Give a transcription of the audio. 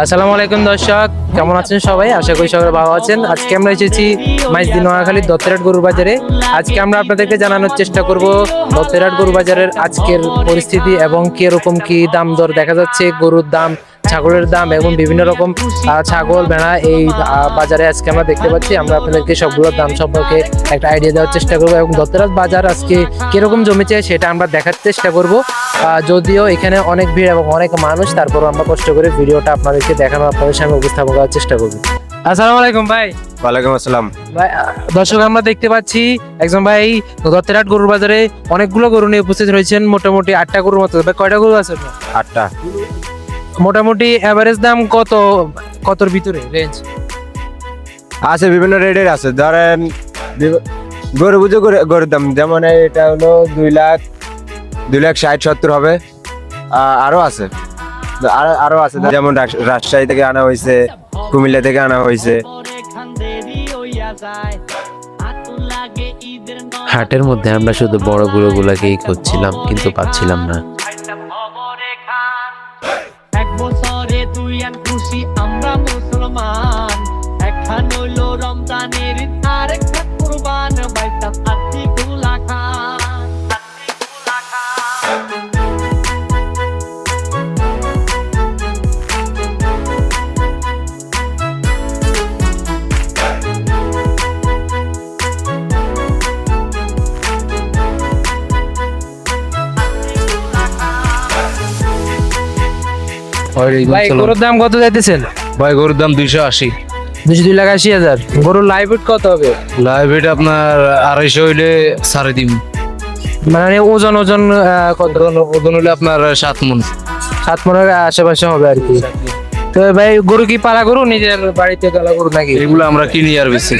আসসালামু আলাইকুম দর্শক, কেমন আছেন সবাই? আশা করি সবাই ভালো আছেন। আজকে আমরা এসেছি মাইজদি নোয়াখালীর দত্তরাট গরুর বাজারে। আজকে আমরা আপনাদেরকে জানানোর চেষ্টা করব দত্তরাট গরু বাজারের আজকের পরিস্থিতি এবং কিরকম কি দাম দর দেখা যাচ্ছে, গরুর দাম, ছাগলের দাম এবং বিভিন্ন রকম ছাগল ভেড়া এই বাজারে আজকে আমরা দেখতে পাচ্ছি। আমরা আপনাদেরকে সবগুলোর দাম সম্পর্কে একটা আইডিয়া দেওয়ার চেষ্টা করবো এবং দত্তরাট বাজার আজকে কিরকম জমেছে সেটা আমরা দেখার চেষ্টা করব। যদিও এখানে অনেক ভিড় এবং অনেক মানুষ, তারপরও আমরা কষ্ট করে ভিডিওটা আপনাদেরকে দেখানো, আপনাদের সামনে উপস্থাপন করার চেষ্টা করবো। আসসালামু আলাইকুম ভাই। ওয়ালাইকুম আসসালাম ভাই, দর্শক আমরা দেখতে পাচ্ছি একজন ভাই দত্তরাট গরুর বাজারে অনেকগুলো গরু নিয়ে উপস্থিত রয়েছেন, মোটামুটি 8টা গরুর মতো। ভাই কয়টা গরু আছে? 8টা। মোটামুটি এভারেজ দাম কতর ভিতরে রেঞ্জ আছে? বিভিন্ন রেটের আছে, ধরেন গরু বুঝে গরুর দাম, যেমন এটা হলো 2,60,70 হবে। আরো আছে, আরো আছে, যেমন রাজশাহী থেকে আনা হয়েছে, কুমিল্লা থেকে আনা হয়েছে। হাটের মধ্যে আমরা শুধু বড় গরুগুলাকেই খুঁজছিলাম, কিন্তু পাচ্ছিলাম না। এক বছরে তুই আর খুশি আমরা মুসলমান, একখান হইল রমজানের আরেকটা কুরবান, বাইটা আত্মি গুলা খান। ভাই গরুর দাম কত যাইতেছেন? ভাই গরুর দাম 280। 2,80,000। গরুর লাইভ ওয়েট কত হবে? লাইভ এটা আপনার 250 হইলে সাড়ে দিন, মানে ওজন কত? ওজন হইলে আপনার 7 মণ। 7 মনের আশেপাশে হবে আর কি। তো ভাই গরু কি পালা গরু, নিজের বাড়িতে পালা গরু নাকি? এগুলো আমরা কিনি আর বেশি।